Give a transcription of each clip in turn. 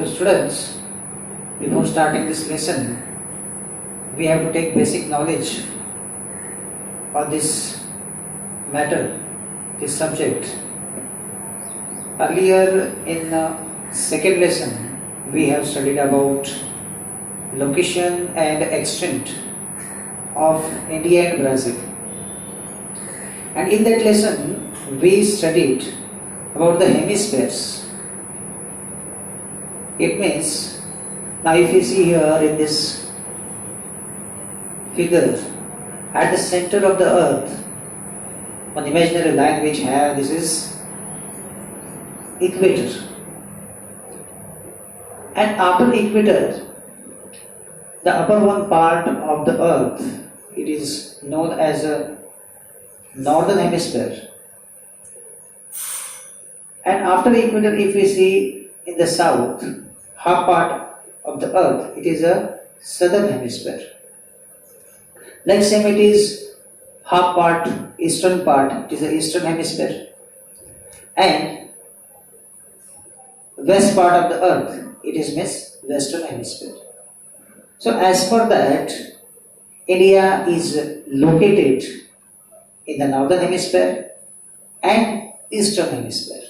So students, before starting this lesson, we have to take basic knowledge on this matter, this subject. Earlier in the second lesson, we have studied about location and extent of India and Brazil. And in that lesson, we studied about the hemispheres. It means, now if you see here in this figure, at the center of the earth, one imaginary line which have, this is equator. And after equator, the upper one part of the earth, it is known as a northern hemisphere. And after equator, if we see in the south, half part of the earth, it is a southern hemisphere. Like same it is half part, eastern part, it is the eastern hemisphere. And west part of the earth, it is western hemisphere. So as per that, India is located in the northern hemisphere and eastern hemisphere.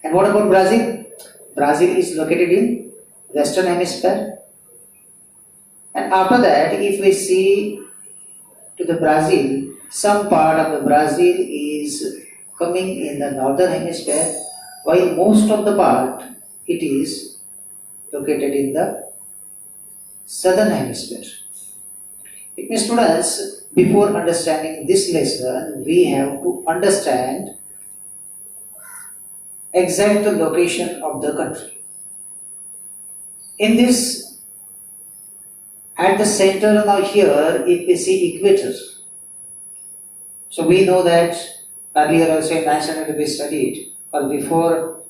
And what about Brazil? Brazil is located in western hemisphere. And after that, if we see to the Brazil, some part of the Brazil is coming in the northern hemisphere, while most of the part it is located in the southern hemisphere. It means, students, before understanding this lesson, we have to understand exact location of the country. In this, at the center now here, if we see equator, so we know that earlier also in 9th standard we studied, or before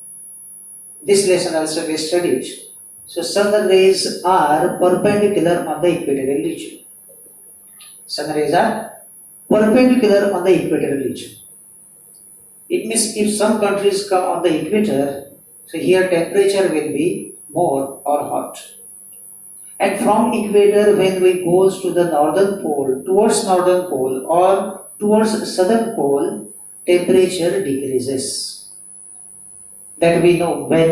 this lesson also we studied. So sun rays are perpendicular on the equatorial region. Sun rays are perpendicular on the equatorial region. It means if some countries come on the equator, so here temperature will be more or hot. And from equator, when we goes to the northern pole, towards northern pole or towards southern pole, temperature decreases. That we know when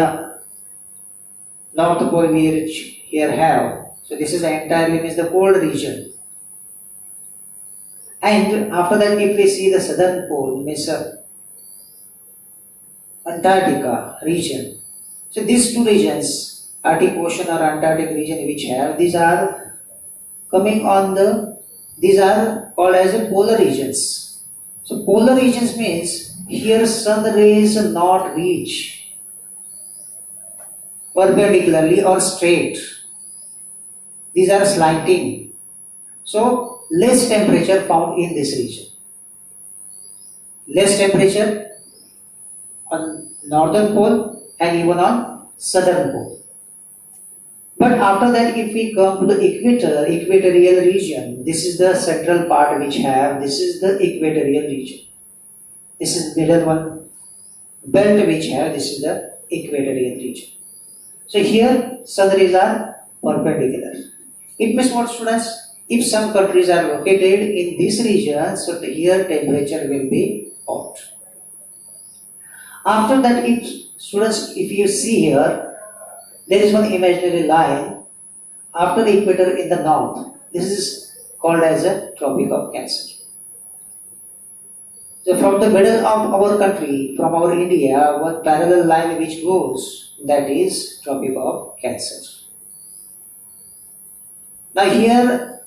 north pole we here have. So this is entirely means the cold region. And after that, if we see the southern pole, means Antarctica region. So these two regions, Arctic Ocean or Antarctic region which have, these are coming on these are called as the polar regions. So polar regions means here sun rays not reach perpendicularly or straight. These are slanting. So less temperature found in this region. Less temperature on northern pole and even on southern pole. But after that, if we come to the equatorial region, this is the central part which have, this is the equatorial region. This is the middle one belt which have, this is the equatorial region. So here sun rays are perpendicular. It means what, students? If some countries are located in this region, so here temperature will be hot. After that, if you see here, there is one imaginary line after the equator in the north. This is called as a Tropic of Cancer. So from the middle of our country, from our India, one parallel line which goes, that is Tropic of Cancer. Now here,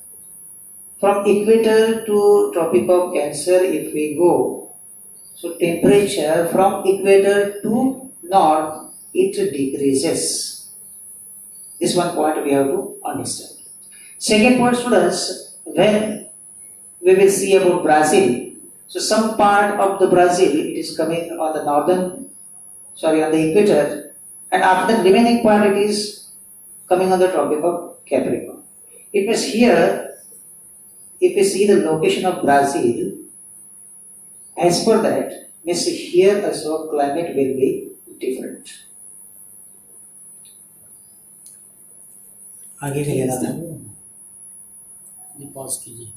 from equator to Tropic of Cancer, if we go, so temperature from equator to north, it decreases. This one point we have to understand. Second point, students, when we will see about Brazil, so some part of the Brazil, it is coming on the on the equator, and after the remaining part it is coming on the Tropic of Capricorn. It means here, if we see the location of Brazil, as per that, means here also climate will be different. आगे के लेना था। जी pause कीजिए।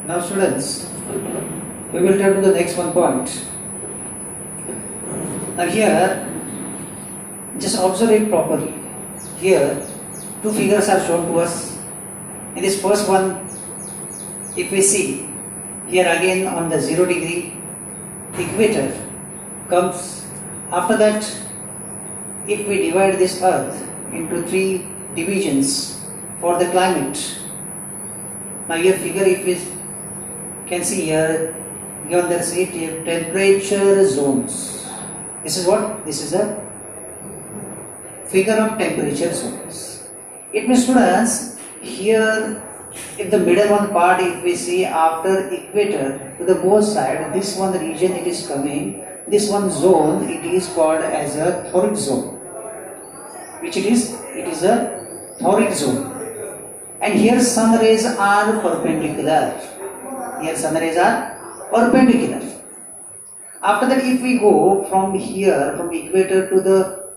Now students, we will turn to the next one point. Now here, just observe it properly. Here, two figures are shown to us. In this first one, if we see, here again on the 0 degree equator comes. After that, if we divide this earth into 3 divisions for the climate, now here figure if we can see here, given there is temperature zones. This is what? This is a figure of temperature zones. It means students, here if the middle one part, if we see after equator to the both side, this one region it is coming, this one zone it is called as a torrid zone, which it is a torrid zone. And here sun rays are perpendicular. Here sun rays are perpendicular. After that, if we go from here, from equator to the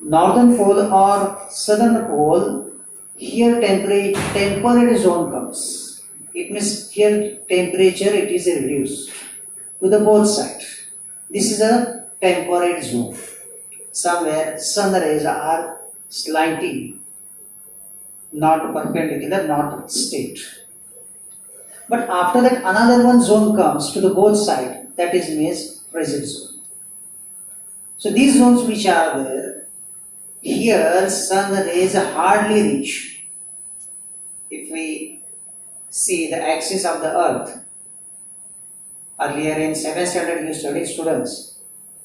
northern pole or southern pole, here temperate zone comes. It means here temperature it is reduced to the both sides. This is a temperate zone. Somewhere sun rays are slanting, not perpendicular, not straight. But after that, another one zone comes to the both sides. That is means frigid zone. So these zones which are there, here sun rays hardly reach. If we see the axis of the earth, earlier in 7th standard you studied, students.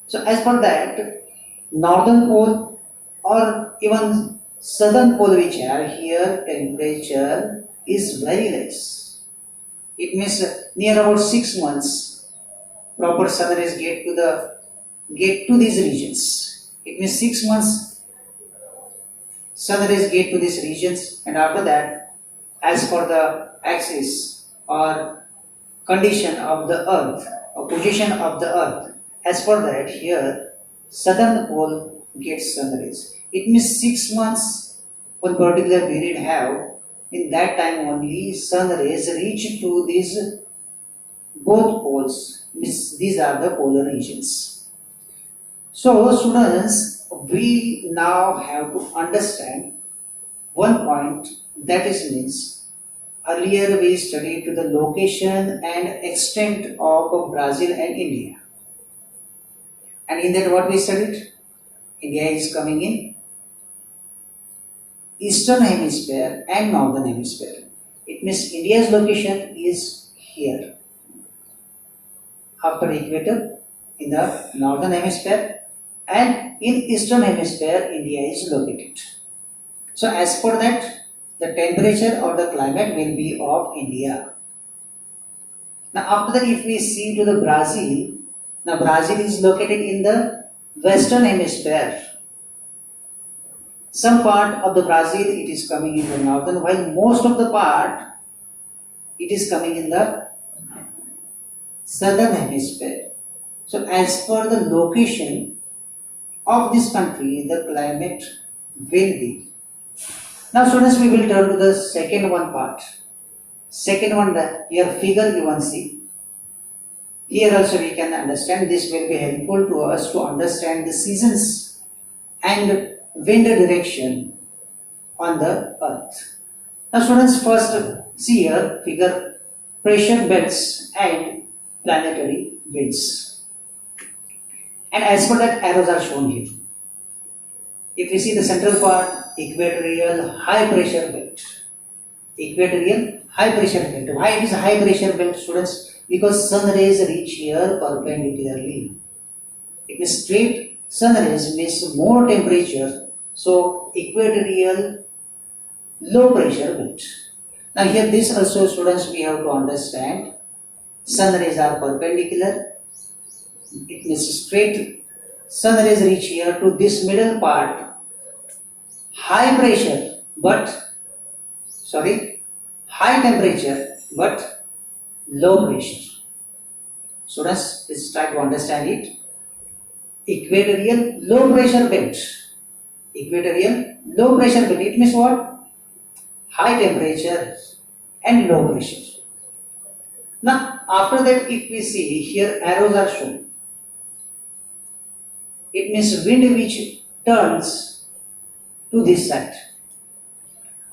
So as per that, northern pole or even southern pole which are here, temperature is very less. It means near about 6 months proper sun rays get to these regions. It means 6 months sun rays get to these regions, and after that, as per the axis or condition of the earth or position of the earth, as per that here southern pole gets sun rays. It means 6 months one particular period have. In that time only sun rays reach to these both poles. Means these are the polar regions. So students, we now have to understand one point, that is means earlier we studied to the location and extent of Brazil and India. And in that what we studied? India is coming in eastern hemisphere and northern hemisphere. It means India's location is here after equator in the northern hemisphere, and in eastern hemisphere India is located. So as per that, the temperature or the climate will be of India. Now after that, if we see to the Brazil, now Brazil is located in the western hemisphere. Some part of the Brazil it is coming in the northern, while most of the part it is coming in the southern hemisphere. So as per the location of this country, the climate will be. Now students, we will turn to the second one part. Second one, here figure you want to see. Here also we can understand, this will be helpful to us to understand the seasons and wind direction on the earth. Now students, first see here figure pressure belts and planetary winds. And as per that, arrows are shown here. If you see the central part, equatorial high pressure belt. Equatorial high pressure belt. Why it is high pressure belt, students? Because sun rays reach here perpendicularly. It is straight sun rays means more temperature. So equatorial low pressure belt. Now here this also, students, we have to understand. Sun rays are perpendicular. It means straight sun rays reach here to this middle part. High pressure but high temperature but low pressure. Students, let's try to understand it. Equatorial low pressure belt. equatorial low pressure belt. It means what? High temperature and low pressure. Now, after that, if we see here, arrows are shown. It means wind which turns to this side.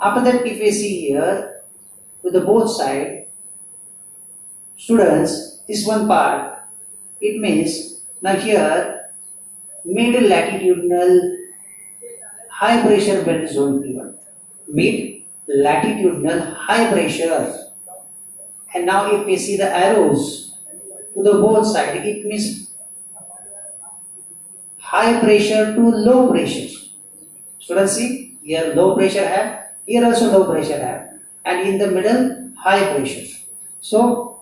After that, if we see here, to the both side, students, this one part, it means now here, mid latitudinal high pressure belt zone given. Mid latitudinal high pressure. And now if we see the arrows to the both side, it means high pressure to low pressure. Students see, here low pressure have, here also low pressure have, and in the middle high pressure. So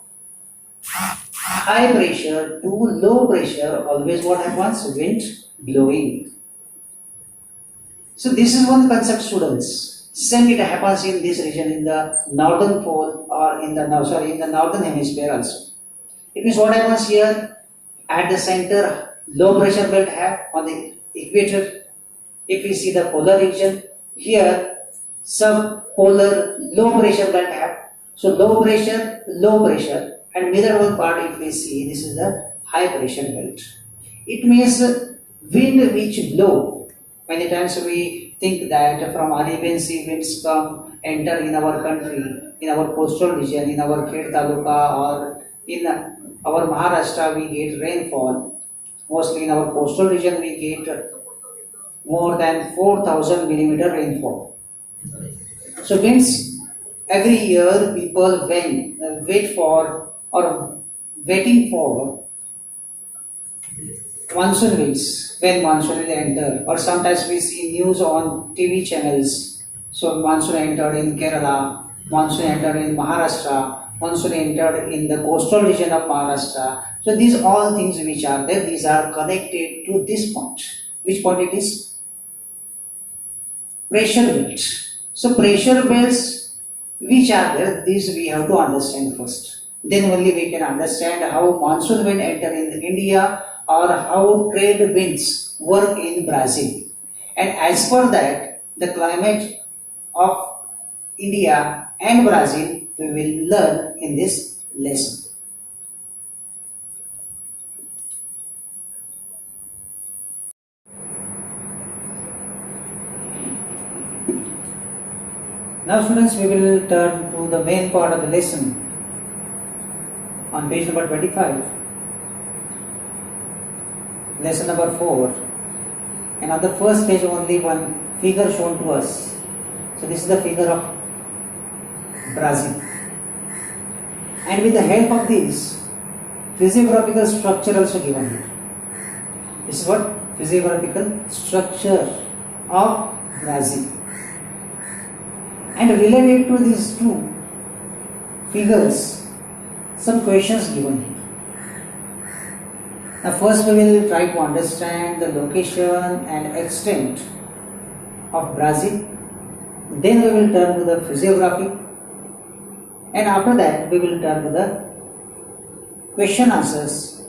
high pressure to low pressure, always what happens? Wind blowing. So this is one concept, students. Same it happens in this region, in the northern pole or in the northern hemisphere also. It means what happens here at the center, low pressure belt have on the equator. If we see the polar region, here subpolar low pressure belt have. So low pressure, and middle one part if we see, this is the high pressure belt. It means wind which blow. Many times we think that from Arabian Sea winds come, enter in our country, in our coastal region, in our Khed Taluka or in our Maharashtra we get rainfall. Mostly in our coastal region we get more than 4,000 millimeter rainfall. So means every year people wait for or waiting for monsoon winds, when monsoon will enter, or sometimes we see news on TV channels. So monsoon entered in Kerala, monsoon entered in Maharashtra, monsoon entered in the coastal region of Maharashtra. So these all things which are there, these are connected to this point. Which point it is? Pressure belts. So pressure belts which are there, these we have to understand first. Then only we can understand how monsoon wind enter in India or how trade winds work in Brazil. And as per that, the climate of India and Brazil we will learn in this lesson. Now students, we will turn to the main part of the lesson on page number 25. Lesson number 4, and on the first page only one figure shown to us. So this is the figure of Brazil, and with the help of this physiographical structure also given here. This is what? Physiographical structure of Brazil, and related to these two figures some questions given here. Now first we will try to understand the location and extent of Brazil, then we will turn to the physiography, and after that we will turn to the question answers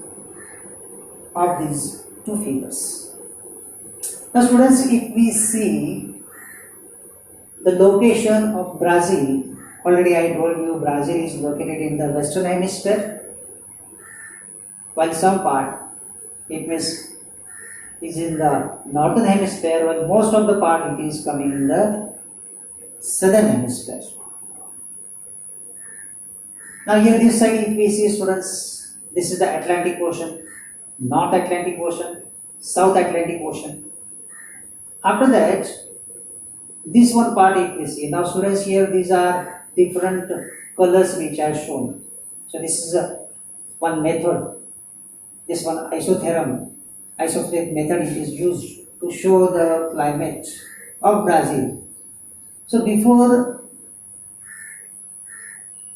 of these two figures. Now students, if we see the location of Brazil, already I told you Brazil is located in the western hemisphere, while some part it means is in the northern hemisphere, while most of the part it is coming in the southern hemisphere. Now here this side if we see, students, this is the Atlantic Ocean, North Atlantic Ocean, South Atlantic Ocean. After that, this one part if we see, now students, here these are different colors which are shown. So this is one method. This one isothermic method it is used to show the climate of Brazil. So before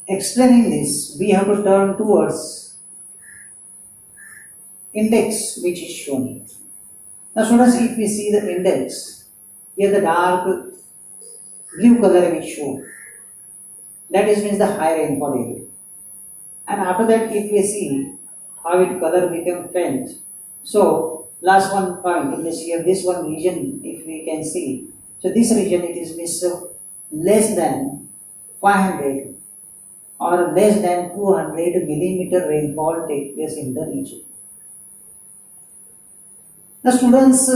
explaining this, we have to turn towards index which is shown here. Now students, if we see the index, here the dark blue color which shown, that is means the high rainfall area. And after that if we see how it color became faint, so last one point, means here this one region, if we can see, so this region it is means less than 500 or less than 200 millimeter rainfall take place in the region. Now students,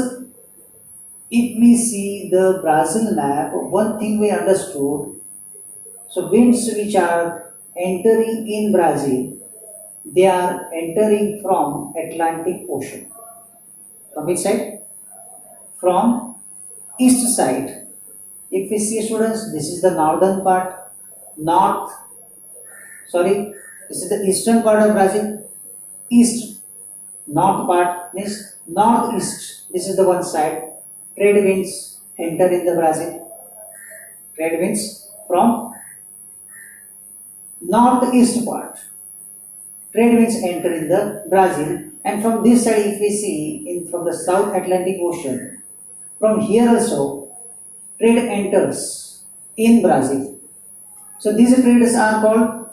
if we see the Brazil map, one thing we understood, so winds which are entering in Brazil, they are entering from Atlantic Ocean. From which side? From east side. If we see students, this is the northern part, this is the eastern part of Brazil, east, north part means northeast, this is the one side, trade winds enter in the Brazil, trade winds from northeast part, trade winds enter in the Brazil, and from this side if we see from the South Atlantic Ocean, from here also trade enters in Brazil. So these trade winds are called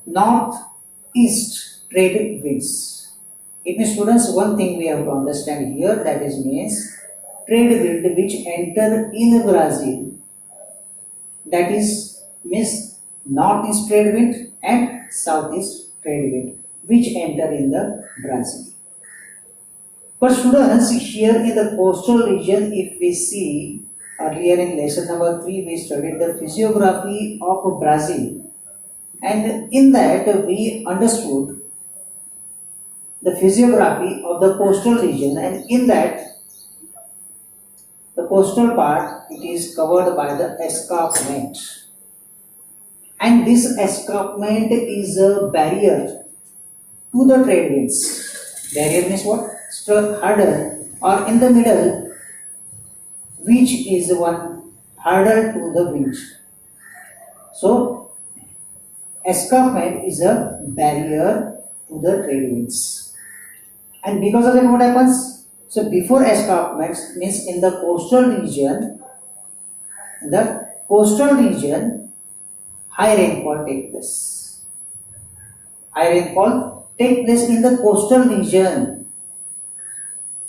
northeast trade winds. It means students, one thing we have to understand here, that is means trade wind which enter in Brazil, that is means northeast trade wind and southeast trade wind which enter in the Brazil. But students, here in the coastal region, if we see, earlier in lesson number 3 we studied the physiography of Brazil, and in that we understood the physiography of the coastal region, and in that the coastal part it is covered by the escarpment, and this escarpment is a barrier to the trade winds. Barrier means what? Hurdle, or in the middle, which is one hurdle to the wind. So escarpment is a barrier to the trade winds, and because of that what happens? So before escarpments means in the coastal region, high rainfall take place. High rainfall take place in the coastal region,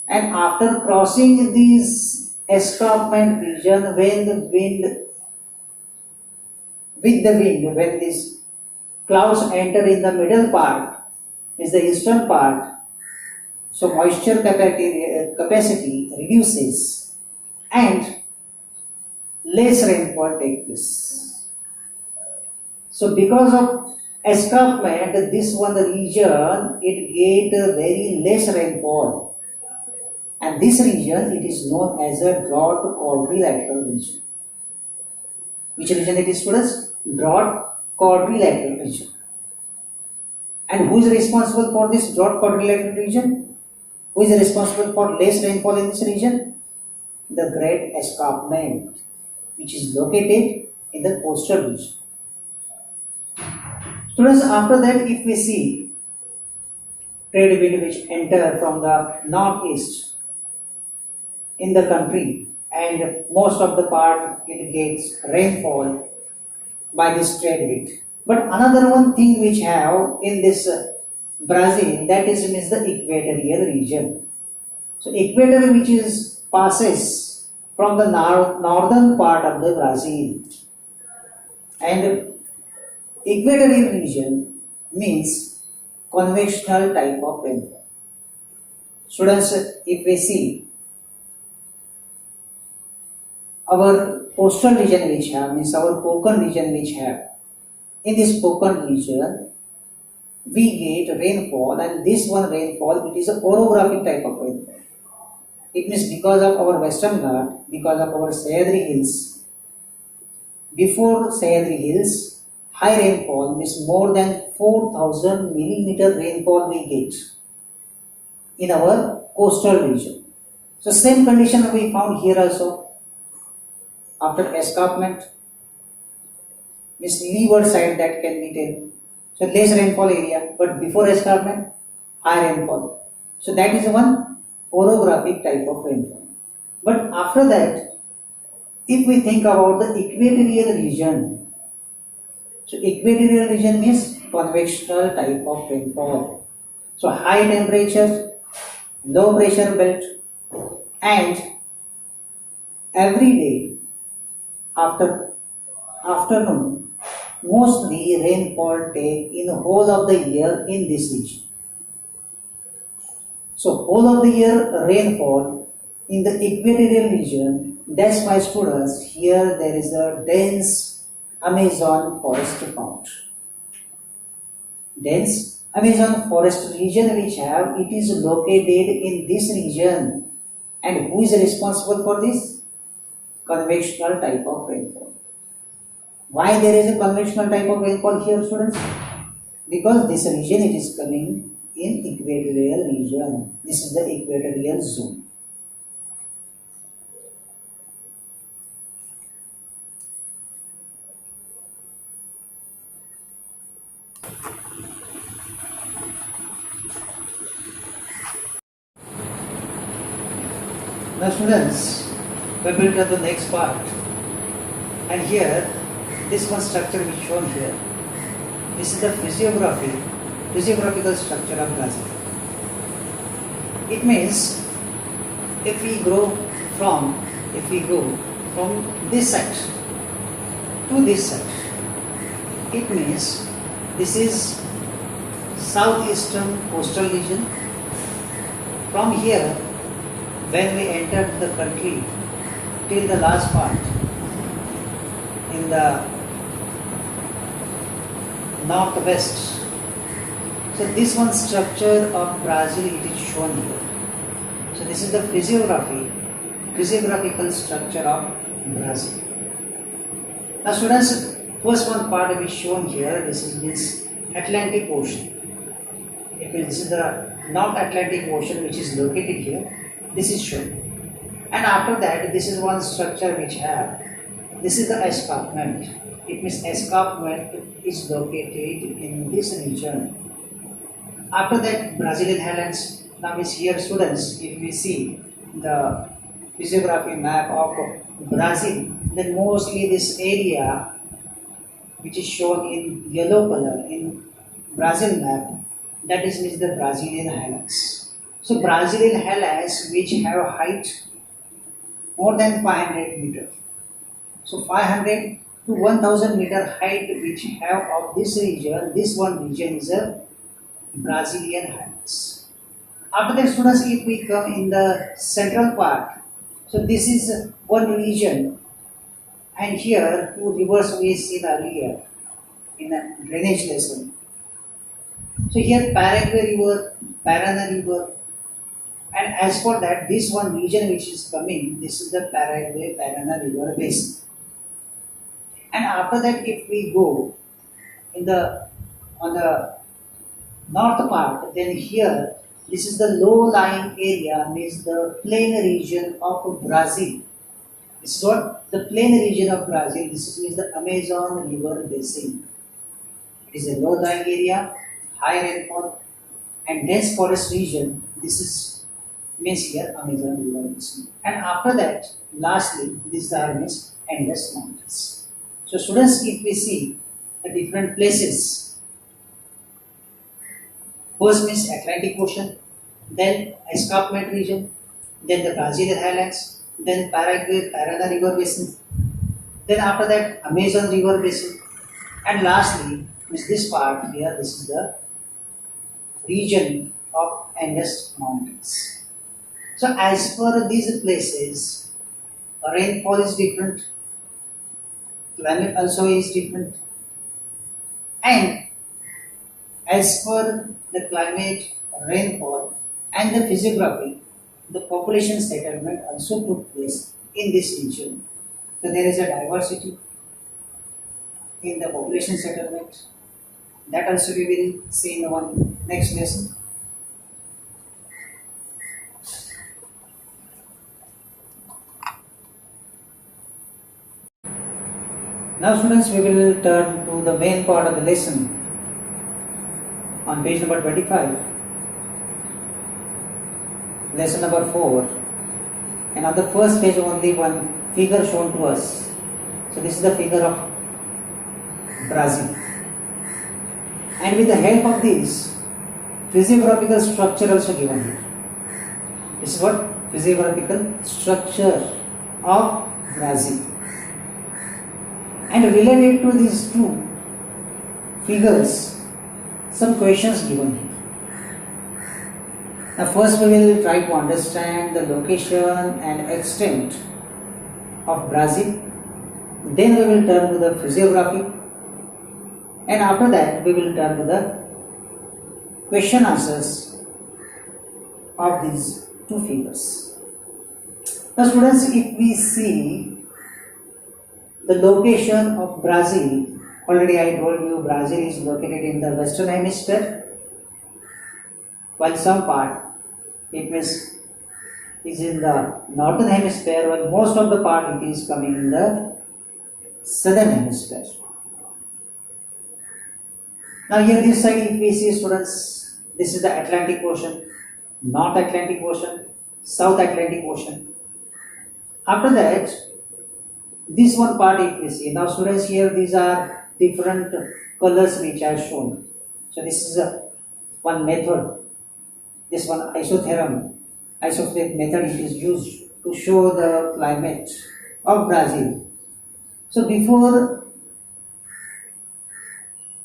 and after crossing this escarpment region, when these clouds enter in the middle part, is the eastern part, so moisture capacity reduces and less rainfall takes place. So because of escarpment, this one region it get very less rainfall, and this region it is known as a drought quadrilateral region. Which region it is, students? Drought quadrilateral region. And who is responsible for this drought quadrilateral region? Who is responsible for less rainfall in this region? The Great Escarpment, which is located in the coastal region. Students, after that, if we see trade wind which enter from the northeast in the country, and most of the part it gets rainfall by this trade wind. But another one thing which have in this Brazil, that is means the equatorial region. So equator which is passes from the northern part of the Brazil, and equatorial region means convectional type of rainfall. Students, if we see our coastal region which have, means our Konkan region which have, in this Konkan region we get rainfall, and this one rainfall it is a orographic type of rainfall. It means because of our Western Ghat, because of our Sahyadri Hills, before Sahyadri Hills, high rainfall means more than 4,000 millimeter rainfall we get in our coastal region. So same condition we found here also. After escarpment, means leeward side that can be taken. So less rainfall area, but before escarpment, high rainfall. So that is one orographic type of rainfall. But after that, if we think about the equatorial region, so equatorial region means convectional type of rainfall. So high temperature, low pressure belt, and every day after afternoon, mostly rainfall take in the whole of the year in this region. So whole of the year rainfall in the equatorial region. That's why students here there is a dense Amazon forest found. Dense Amazon forest region which have it is located in this region, and who is responsible for this? Convectional type of rainfall. Why there is a convectional type of rainfall here, students? Because this region it is coming in equatorial region. This is the equatorial zone. Now students, we will to the next part, and here this one structure is shown here. This is the physiographical structure of Brazil. It means if we go from this side to this side, it means this is southeastern coastal region. From here, when we entered the country till the last part in the northwest. So this one structure of Brazil it is shown here. So this is the physiographical structure of Brazil. Now students, first one part is shown here. This is means Atlantic Ocean. It means this is the North Atlantic Ocean which is located here. This is shown. And after that, this is one structure which have. This is the escarpment. It means escarpment is located in this region. After that, Brazilian highlands. Now is here, students. If we see the physiography map of Brazil, then mostly this area which is shown in yellow color in Brazil map, that is means the Brazilian highlands. So Brazilian highlands which have a height more than 500 meters. So 500 to 1000 meter height which have of this region, this one region is a Brazilian highlands. After that, students, if we come in the central part, so this is one region, and here two rivers we seen earlier in a drainage lesson. So here Paraguay River, Paraná River, and as for that, this one region which is coming, this is the Paraguay Paraná River basin. And after that, if we go in the on the north part, then here this is the low-lying area, means the plain region of Brazil. This is what the plain region of Brazil. This means the Amazon River basin. It is a low-lying area, high rainfall, and dense forest region. This is means here Amazon River basin. And after that, lastly, these are means Andes Mountains. So students, if we see the different places, first means Atlantic Ocean, then escarpment region, then the Brazilian highlands, then Paraguay Paraná River basin, then after that Amazon River basin, and lastly is this part here. This is the region of Andes Mountains. So as per these places, rainfall is different, climate also is different, and as per the climate, rainfall, and the physiography, the population settlement also took place in this region. So there is a diversity in the population settlement. That also we will see in the one next lesson. Now students, we will turn to the main part of the lesson on page number 25, lesson number 4, and on the first page only one figure shown to us. So this is the figure of Brazil. And with the help of this, physiographical structure also given here. This is what? Physiographical structure of Brazil. And related to these two figures, some questions given here. Now first we will try to understand the location and extent of Brazil. Then we will turn to the physiography. And after that we will turn to the question answers of these two figures. Now students, if we see the location of Brazil, already I told you Brazil is located in the western hemisphere, while some part it means is in the northern hemisphere, while most of the part it is coming in the southern hemisphere. Now here this side if we see students, this is the Atlantic Ocean, North Atlantic Ocean, South Atlantic Ocean. After that, this one part if we see, now students here these are different colors which are shown. So this is one method, this one isothermic method it is used to show the climate of Brazil. So before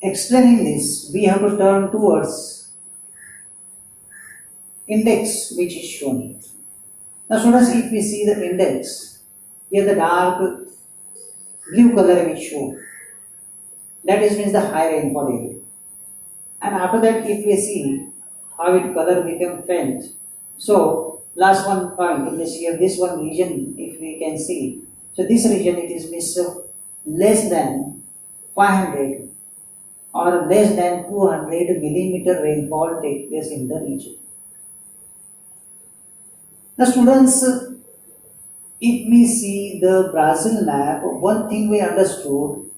explaining this, we have to turn towards index which is shown here. Now students, if we see the index, here the dark blue color which shown, that is means the high rainfall area. And after that if we see how it color become faint. So last one point in this here, this one region if we can see, so this region it is means less than 500 or less than 200 millimeter rainfall take place in the region. Now students, if we see the Brazil map, one thing we understood,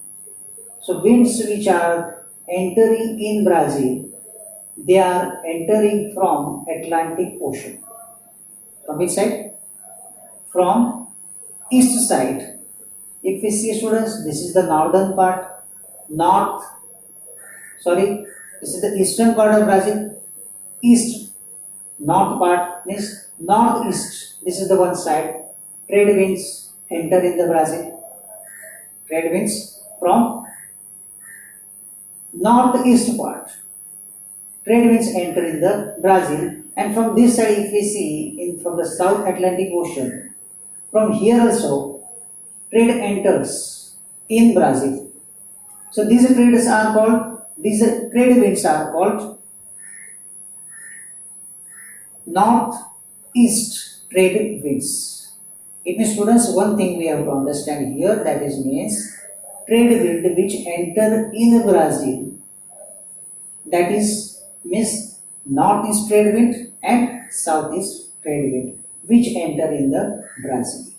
so winds which are entering in Brazil, they are entering from Atlantic Ocean. From which side? From east side. If we see students, this is the northern part, this is the eastern part of Brazil, east, north part means northeast, this is the one side. Trade winds enter in the Brazil. Trade winds from northeast part. Trade winds enter in the Brazil, and from this side if we see from the South Atlantic Ocean, from here also trade enters in Brazil. So these trade winds are called northeast trade winds. It means students, one thing we have to understand here, that is means trade wind which enter in Brazil, that is means northeast trade wind and southeast trade wind which enter in the Brazil.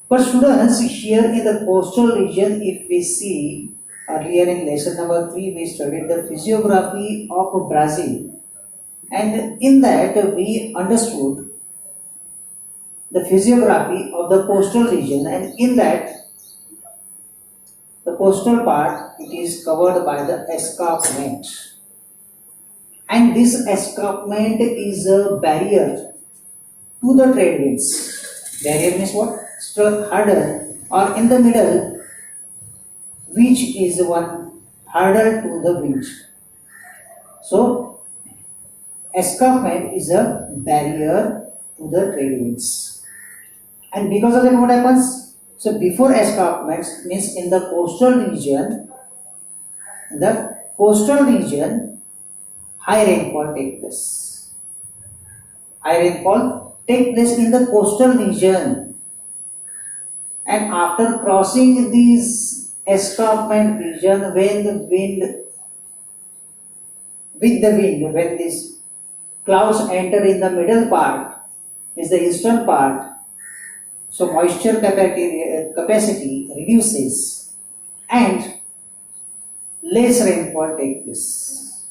But students, here in the coastal region if we see, earlier in lesson number 3 we studied the physiography of Brazil, and in that we understood the physiography of the coastal region, and in that the coastal part it is covered by the escarpment, and this escarpment is a barrier to the trade winds. Barrier means what? Hurdle, or in the middle, which is one hurdle to the wind. So escarpment is a barrier to the trade winds, and because of that what happens? So before escarpments means in the coastal region, high rainfall take place. High rainfall take place in the coastal region, and after crossing this escarpment region, when these clouds enter in the middle part, is the eastern part, so moisture capacity reduces and less rainfall takes place.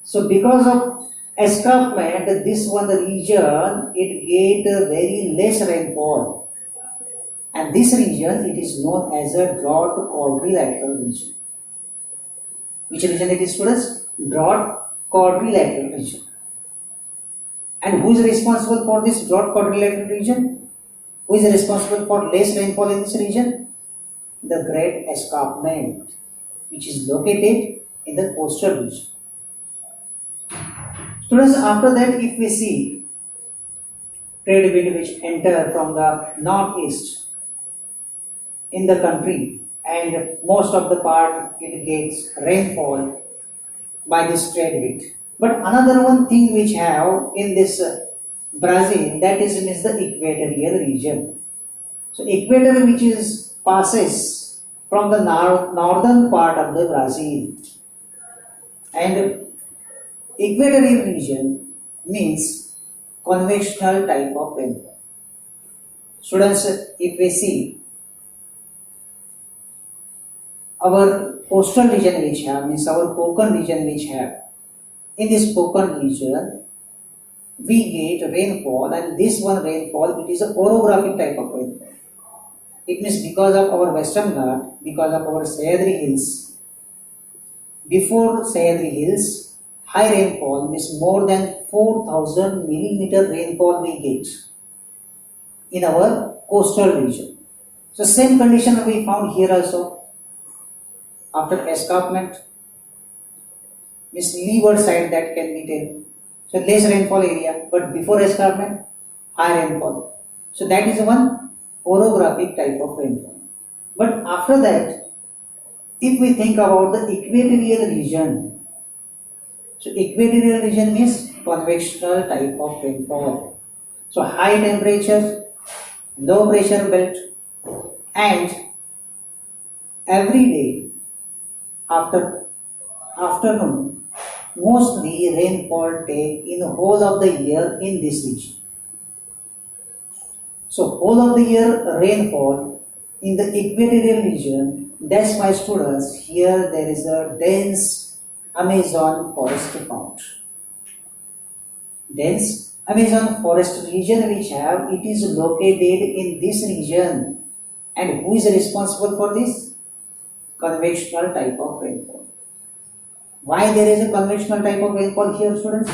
So because of escarpment, this one the region it get very less rainfall, and this region it is known as a drought quadrilateral region. Which region it is, students? Broad quadrilateral region. And who is responsible for this broad quadrilateral region? Who is responsible for less rainfall in this region? The Great Escarpment, which is located in the coastal region. Students, after that, if we see trade wind which enter from the northeast in the country, and most of the part it gets rainfall by this trade wind. But another one thing which have in this Brazil, that is the equatorial region. So equator which is passes from the northern part of the Brazil, and equatorial region means convectional type of rainfall. Students, if we see our coastal region which have, means our Konkan region which have, in this Konkan region we get rainfall, and this one rainfall, it is a orographic type of rainfall. It means because of our Western Ghat, because of our Sahyadri Hills. Before Sahyadri Hills, high rainfall means more than 4,000 millimeter rainfall we get in our coastal region. So same condition we found here also. After escarpment, means leeward side that can be taken. So less rainfall area, but before escarpment, high rainfall. So that is one orographic type of rainfall. But after that, if we think about the equatorial region, so equatorial region means convectional type of rainfall. So high temperature, low pressure belt, and every day after afternoon, mostly rainfall take in the whole of the year in this region. So whole of the year rainfall in the equatorial region. That's why, students, here there is a dense Amazon forest found. Dense Amazon forest region which have, it is located in this region. And who is responsible for this? Convectional type of rainfall. Why there is a convectional type of rainfall here, students?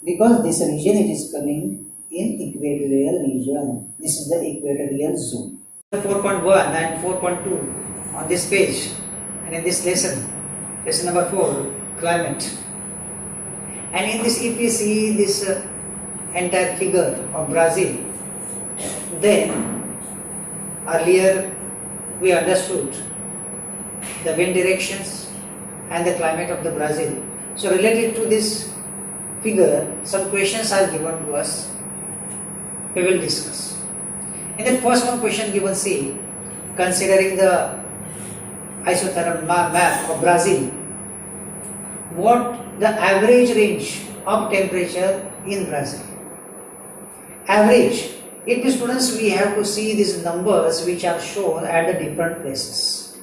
Because this region, it is coming in equatorial region. This is the equatorial zone. 4.1 and 4.2 on this page, and in this lesson number 4, climate. And in this, if we see this entire figure of Brazil, then earlier we understood the wind directions and the climate of the Brazil. So related to this figure, some questions are given to us. We will discuss. In the first one question given, see, considering the isothermal map of Brazil, what the average range of temperature in Brazil? Average. It means, students, we have to see these numbers which are shown at the different places.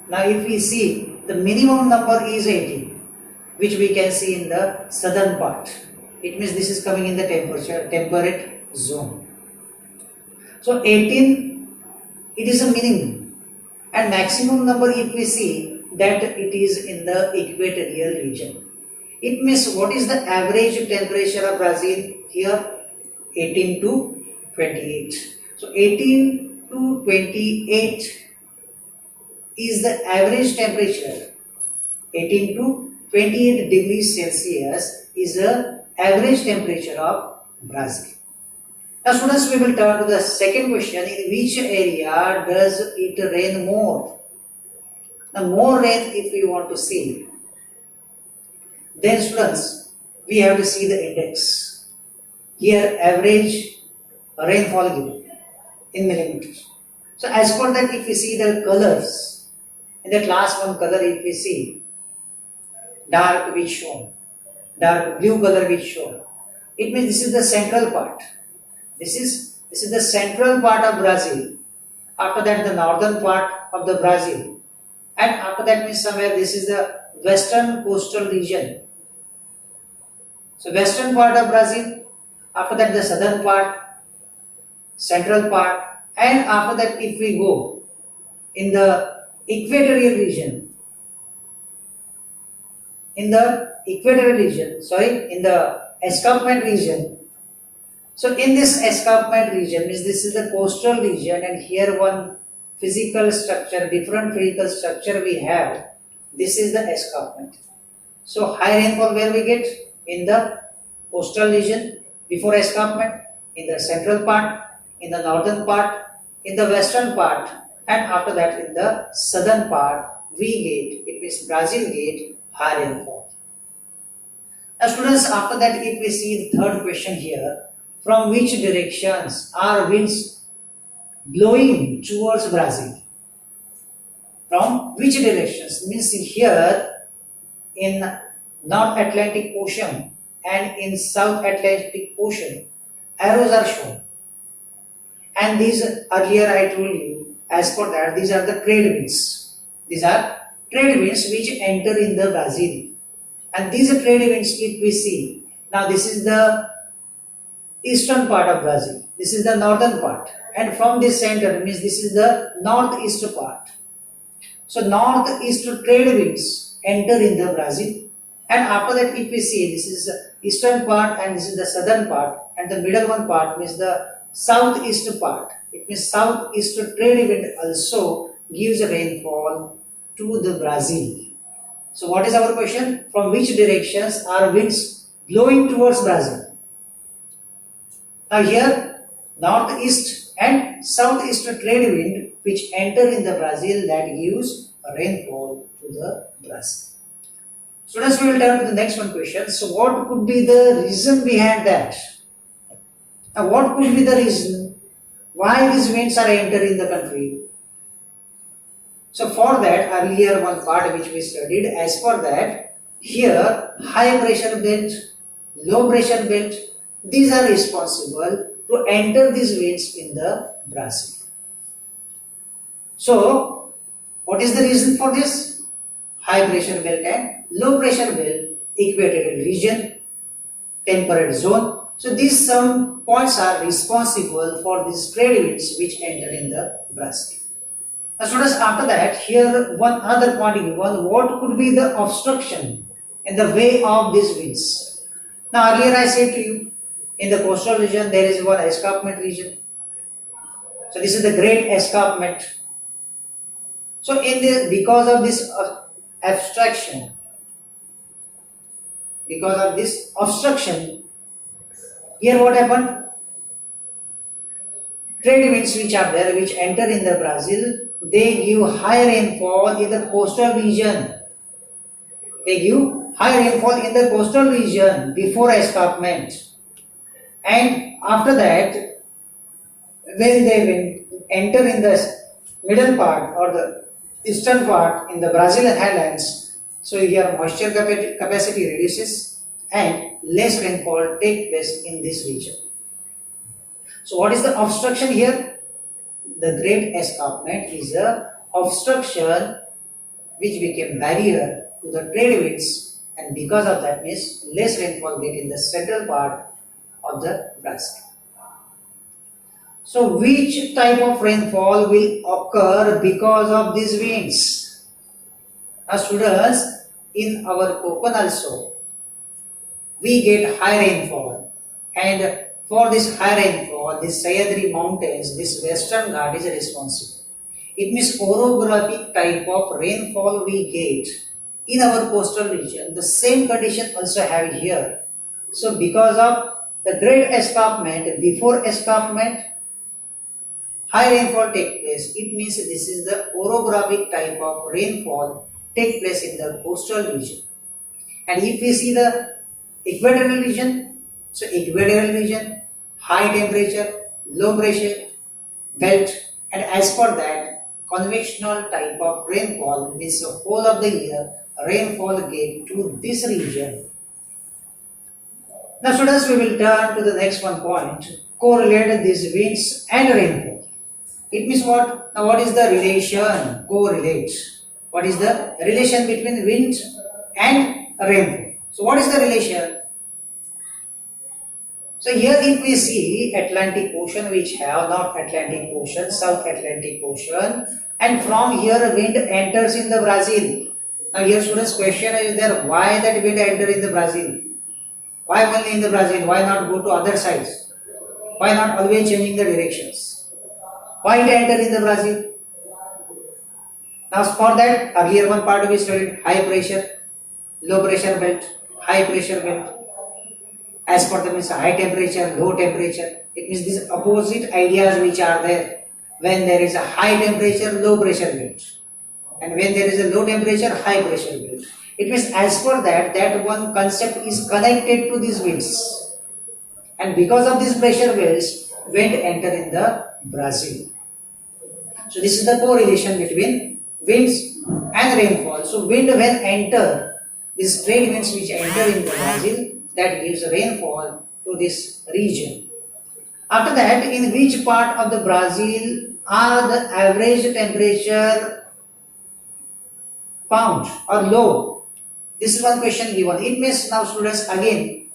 Now if we see, the minimum number is 18, which we can see in the southern part. It means this is coming in the temperate zone. So 18, it is a minimum, and maximum number if we see that it is in the equatorial region. It means what is the average temperature of Brazil here? 18 to 28. So 18 to 28 is the average temperature. 18 to 28 degrees Celsius is the average temperature of Brazil. Now, students, we will turn to the second question. In which area does it rain more? Now, more rain if we want to see, then, students, we have to see the index. Here, average rainfall given in millimeters. So, as per that, if we see the colors, in that last one color, if we see dark which shown, dark blue color which shown, it means this is the central part. This is the central part of Brazil. After that, the northern part of the Brazil, and after that means somewhere this is the western coastal region. So western part of Brazil. After that, the southern part, central part, and after that, if we go in the equatorial region, in the equatorial region, in the escarpment region. So in this escarpment region, means this is the coastal region, and here one physical structure, different physical structure we have. This is the escarpment. So high rainfall where we get? In the coastal region before escarpment, in the central part, in the northern part, in the western part, and after that in the southern part we get, it means Brazil get high rainfall. Now students, after that if we see the third question here, from which directions are winds blowing towards Brazil? From which directions? Means here in North Atlantic Ocean and in South Atlantic Ocean, arrows are shown. And these, earlier I told you, as per that, these are the trade winds. These are trade winds which enter in the Brazil. And these trade winds, if we see, now this is the eastern part of Brazil. This is the northern part. And from this center, means this is the northeast part. So northeast trade winds enter in the Brazil. And after that, if we see, this is the eastern part and this is the southern part, and the middle one part means the southeast part. It means southeast trade wind also gives rainfall to the Brazil. So what is our question? From which directions are winds blowing towards Brazil? Now here, northeast and southeast trade wind which enter in the Brazil, that gives rainfall to the Brazil. Students, we will turn to the next one question. So what could be the reason behind that? Now what could be the reason why these winds are entering the country? So for that, earlier one part which we studied, as for that, here high pressure belt, low pressure belt, these are responsible to enter these winds in the Brazil. So what is the reason for this? High pressure belt and low pressure belt, equatorial region, temperate zone. So these some points are responsible for these trade winds which enter in the Brazil. Now students, after that, here one other point given, what could be the obstruction in the way of these winds? Now earlier I said to you, in the coastal region there is one escarpment region. So this is the great escarpment. So in the, because of this obstruction, here what happened? Trade winds which are there, which enter in the Brazil, they give high rainfall in the coastal region. They give high rainfall in the coastal region before escarpment. And after that, when they enter in the middle part or the eastern part in the Brazilian highlands, so here moisture capacity reduces and less rainfall takes place in this region. So what is the obstruction here? The great escarpment is a obstruction which became barrier to the trade winds, and because of that means less rainfall get in the central part of the Brazil. So which type of rainfall will occur because of these winds? Now students, in our Konkan also, we get high rainfall, and for this high rainfall, this Sahyadri mountains, this western Ghat is responsible. It means orographic type of rainfall we get in our coastal region. The same condition also have here. So because of the great escarpment, before escarpment, high rainfall take place. It means this is the orographic type of rainfall take place in the coastal region. And if we see the equatorial region, so equatorial region, high temperature, low pressure belt, and as per that, convectional type of rainfall means the whole of the year rainfall get to this region. Now students, we will turn to the next one point, correlate these winds and rainfall. It means what? Now what is the relation? Correlate. What is the relation between wind and rainfall? So what is the relation? So here if we see Atlantic Ocean, which have North Atlantic Ocean, South Atlantic Ocean, and from here wind enters in the Brazil. Now here students, question is there, why that wind enter in the Brazil? Why only in the Brazil? Why not go to other sides? Why not always changing the directions? Why it enter in the Brazil? Now for that, earlier one part we studied high pressure, low pressure belt, high pressure belt. As for the means high temperature, low temperature. It means these opposite ideas which are there when there is a high temperature, low pressure belt. And when there is a low temperature, high pressure belt. It means as per that, that one concept is connected to these winds. And because of these pressure belts, wind enter in the Brazil. So this is the correlation between winds and rainfall. So wind when enter, these trade winds which enter in the Brazil, that gives rainfall to this region. After that, in which part of the Brazil are the average temperature found or low? This is one question given. It means now students again,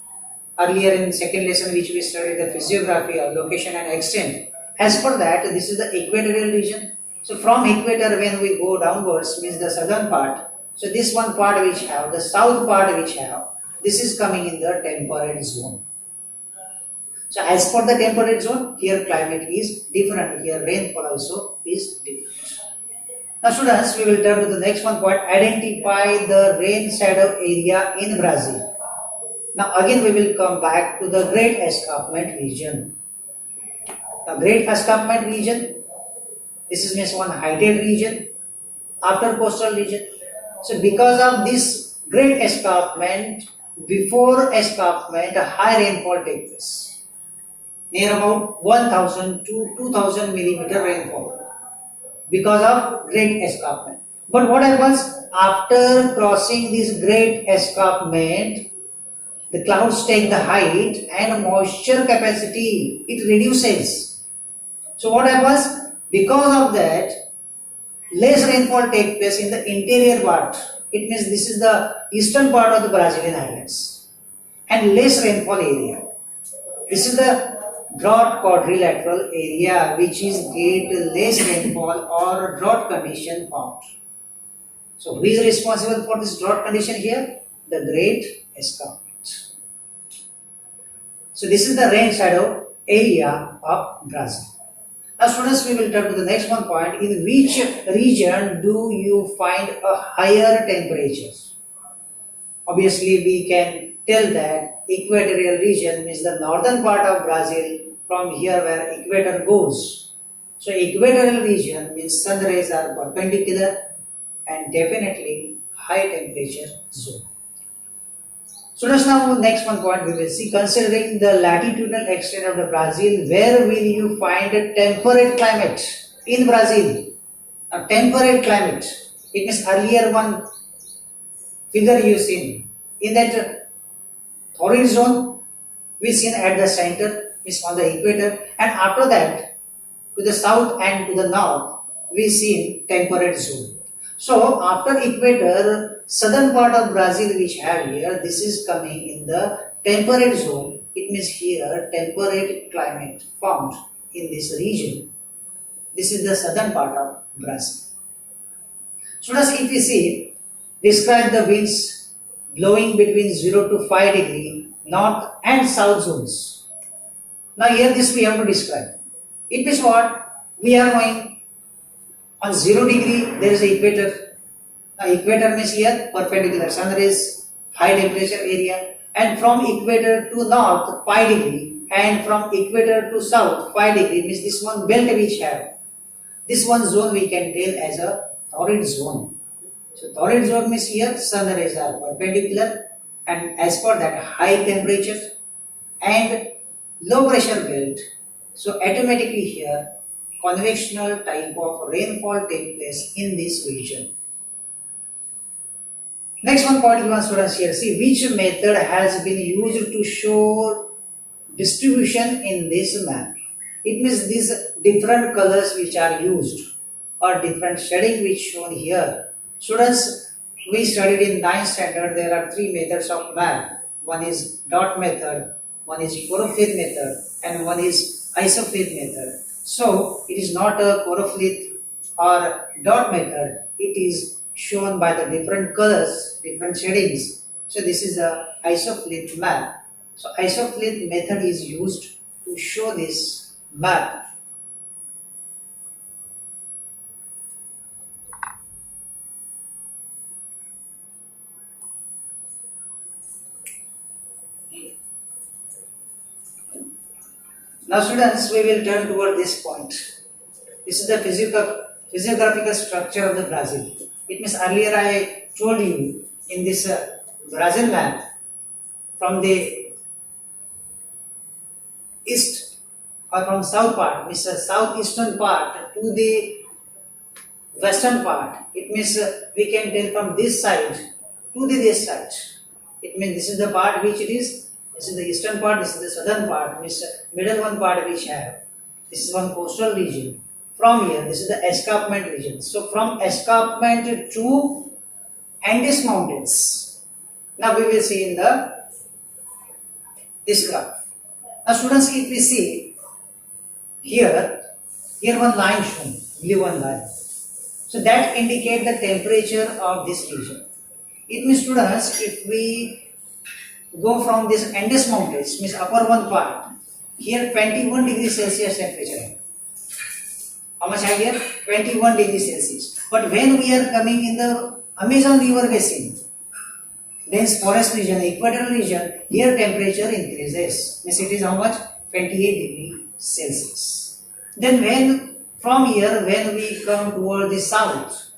earlier in second lesson which we studied the physiography of location and extent. As per that, this is the equatorial region. So from equator when we go downwards means the southern part. So this one part which have, the south part which have, this is coming in the temperate zone. So as per the temperate zone, here climate is different. Here rainfall also is different. Now students, we will turn to the next one point. Identify the rain shadow area in Brazil. Now again we will come back to the Great Escarpment region. The Great Escarpment region, this is means one heighted region after coastal region. So because of this Great Escarpment, before escarpment, a high rainfall takes place, near about 1000 to 2000 millimeter rainfall because of Great Escarpment. But what happens after crossing this Great Escarpment? The clouds take the height and moisture capacity, it reduces. So what happens? Because of that, less rainfall takes place in the interior part. It means this is the eastern part of the Brazilian highlands and less rainfall area. This is the drought quadrilateral area which is get less rainfall or drought condition found. So who is responsible for this drought condition here? The Great Escarpment. So this is the rain shadow area of Brazil. Now students, we will turn to the next one point. In which region do you find a higher temperatures? Obviously we can tell that equatorial region means the northern part of Brazil, from here where equator goes. So equatorial region means sun rays are perpendicular and definitely high temperature zone. So just now next one point we will see, considering the latitudinal extent of the Brazil, where will you find a temperate climate in Brazil? A temperate climate. It means earlier one figure you seen. In that torrid zone we seen at the center is on the equator, and after that to the south and to the north we seen temperate zone. So after equator, southern part of Brazil which have here, this is coming in the temperate zone. It means here temperate climate found in this region. This is the southern part of Brazil. So as if we see, describe the winds blowing between 0 to 5 degree north and south zones. Now here this we have to describe. It means what? We are going on 0 degree, there is a equator. Now equator means here perpendicular sun rays, high temperature area, and from equator to north 5 degree, and from equator to south 5 degree means this one belt which have. This one zone we can tell as a torrid zone. So torrid zone means here sun rays are perpendicular, and as per that high temperature and low pressure belt. So automatically here convectional type of rainfall take place in this region. Next one point you want students here, see which method has been used to show distribution in this map. It means these different colors which are used or different shading which shown here. Students, we studied in 9th standard, there are 3 methods of map. One is dot method, one is choropleth method, and one is isophleth method. So it is not a choropleth or dot method, it is shown by the different colors, different shadings. So this is the isofleet map. So isofleet method is used to show this map. Now students, we will turn toward this point. This is the physiographical structure of the Brazil. It means earlier I told you in this Brazil map, from the east or from south part, means the southeastern part to the western part. It means we can tell from this side to this side. It means this is the part which it is. This is the eastern part. This is the southern part. Means middle one part which have. This is one coastal region. From here, this is the escarpment region. So from escarpment to Andes Mountains. Now we will see in this graph. Now students, if we see here one line shown, blue one line. So that indicates the temperature of this region. It means students, if we go from this Andes Mountains, means upper one part, here 21 degrees Celsius temperature. How much I here? 21 degrees Celsius. But when we are coming in the Amazon River Basin, dense forest region, equatorial region, here temperature increases. Means it is how much? 28 degrees Celsius. Then from here, when we come toward the south,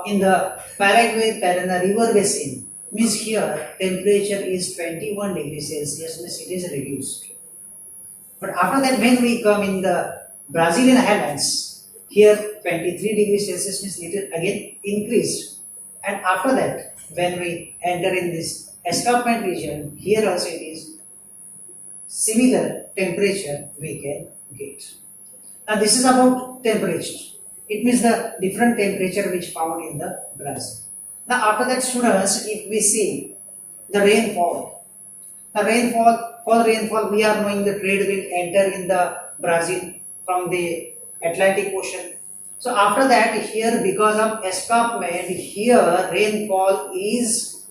in the Paraguay-Paraná River Basin, means here temperature is 21 degrees Celsius, means it is reduced. But after that, when we come in the Brazilian highlands, here 23 degrees Celsius, means it is again increased. And after that, when we enter in this escarpment region, here also it is similar temperature we can get. Now this is about temperature. It means the different temperature which found in the Brazil. Now after that students, if we see the rainfall, for rainfall we are knowing the trade will enter in the Brazil from the Atlantic Ocean. So after that here, because of escarpment, here rainfall is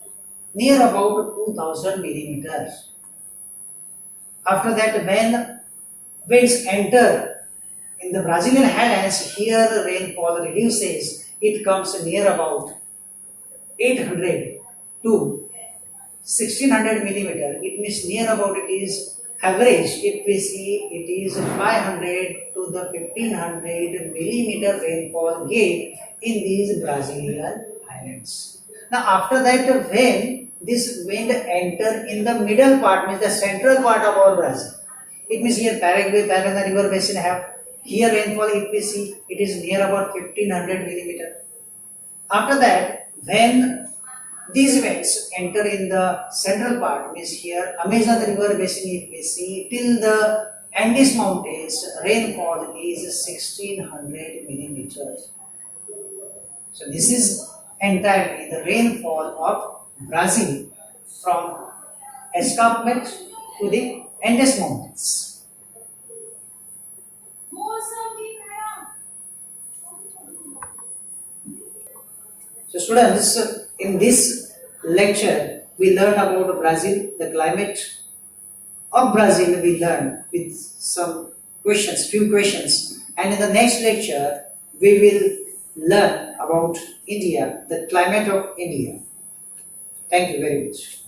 near about 2000 millimeters. After that, when winds enter in the Brazilian highlands, here rainfall reduces. It comes near about 800 to 1600 millimeter. It means near about it is average. If we see, it is 500 to the 1500 millimeter rainfall get in these Brazilian islands. Now after that, when this wind enter in the middle part, means the central part of our Brazil, it means here Paraguay, Paraná River Basin have here rainfall. If we see, it is near about 1500 millimeter. After that, when these winds enter in the central part, means here Amazon River Basin, if we see, till the Andes Mountains, rainfall is 1600 millimeters. So this is entirely the rainfall of Brazil from escarpment to the Andes Mountains. So students, in this lecture we learn about Brazil, the climate of Brazil we learn with some questions, few questions, and in the next lecture we will learn about India, the climate of India. Thank you very much.